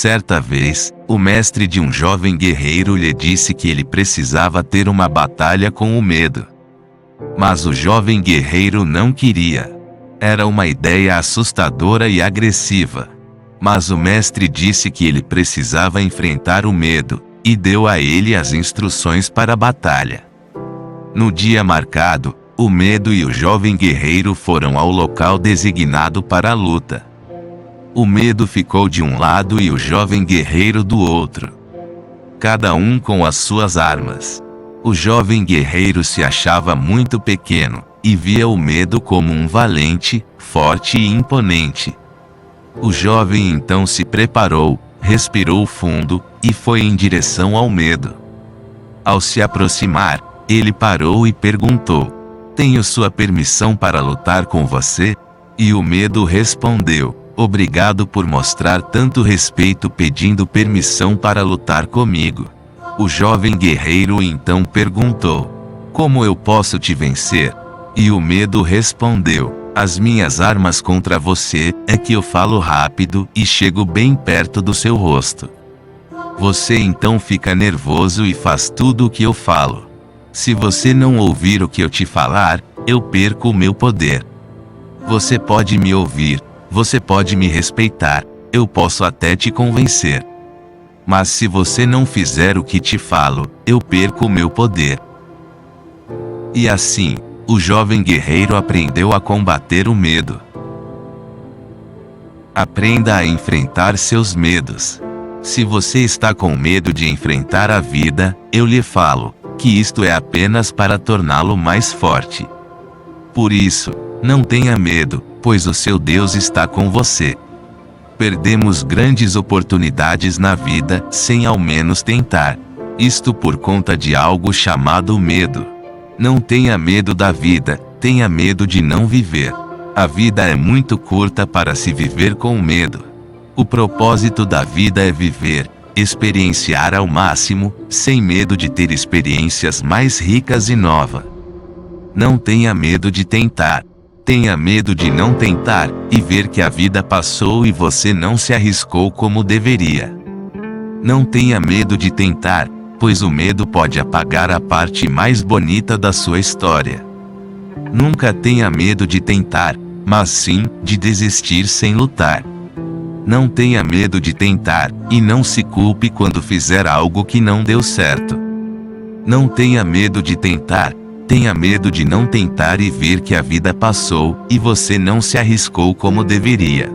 Certa vez, o mestre de um jovem guerreiro lhe disse que ele precisava ter uma batalha com o medo. Mas o jovem guerreiro não queria. Era uma ideia assustadora e agressiva. Mas o mestre disse que ele precisava enfrentar o medo, e deu a ele as instruções para a batalha. No dia marcado, o medo e o jovem guerreiro foram ao local designado para a luta. O medo ficou de um lado e o jovem guerreiro do outro. Cada um com as suas armas. O jovem guerreiro se achava muito pequeno, e via o medo como um valente, forte e imponente. O jovem então se preparou, respirou fundo, e foi em direção ao medo. Ao se aproximar, ele parou e perguntou: "Tenho sua permissão para lutar com você?" E o medo respondeu: "Obrigado por mostrar tanto respeito pedindo permissão para lutar comigo." O jovem guerreiro então perguntou: "Como eu posso te vencer?" E o medo respondeu: "As minhas armas contra você é que eu falo rápido e chego bem perto do seu rosto. Você então fica nervoso e faz tudo o que eu falo. Se você não ouvir o que eu te falar, eu perco o meu poder. Você pode me ouvir, você pode me respeitar, eu posso até te convencer. Mas se você não fizer o que te falo, eu perco o meu poder." E assim, o jovem guerreiro aprendeu a combater o medo. Aprenda a enfrentar seus medos. Se você está com medo de enfrentar a vida, eu lhe falo que isto é apenas para torná-lo mais forte. Por isso, não tenha medo, pois o seu Deus está com você. Perdemos grandes oportunidades na vida sem ao menos tentar. Isto por conta de algo chamado medo. Não tenha medo da vida, tenha medo de não viver. A vida é muito curta para se viver com medo. O propósito da vida é viver, experienciar ao máximo, sem medo de ter experiências mais ricas e novas. Não tenha medo de tentar. Tenha medo de não tentar, e ver que a vida passou e você não se arriscou como deveria. Não tenha medo de tentar, pois o medo pode apagar a parte mais bonita da sua história. Nunca tenha medo de tentar, mas sim, de desistir sem lutar. Não tenha medo de tentar, e não se culpe quando fizer algo que não deu certo. Não tenha medo de tentar, tenha medo de não tentar e ver que a vida passou, e você não se arriscou como deveria.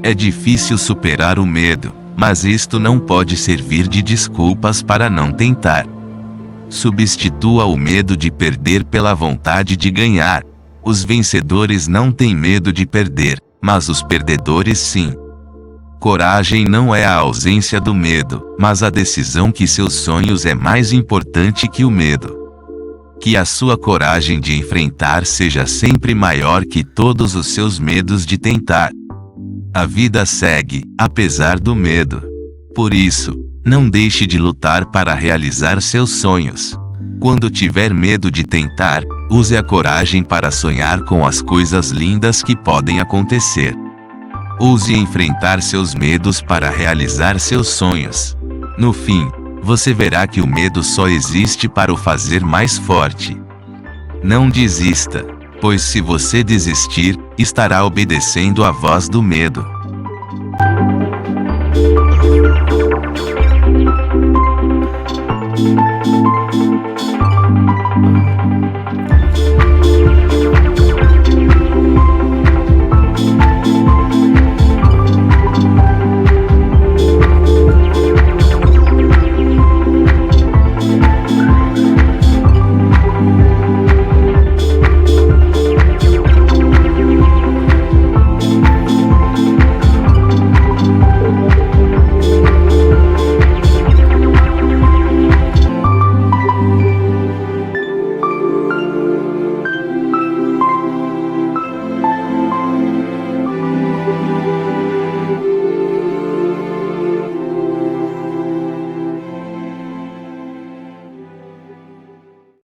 É difícil superar o medo, mas isto não pode servir de desculpas para não tentar. Substitua o medo de perder pela vontade de ganhar. Os vencedores não têm medo de perder, mas os perdedores sim. Coragem não é a ausência do medo, mas a decisão que seus sonhos é mais importante que o medo. Que a sua coragem de enfrentar seja sempre maior que todos os seus medos de tentar. A vida segue, apesar do medo. Por isso, não deixe de lutar para realizar seus sonhos. Quando tiver medo de tentar, use a coragem para sonhar com as coisas lindas que podem acontecer. Use enfrentar seus medos para realizar seus sonhos. No fim, você verá que o medo só existe para o fazer mais forte. Não desista, pois se você desistir, estará obedecendo à voz do medo.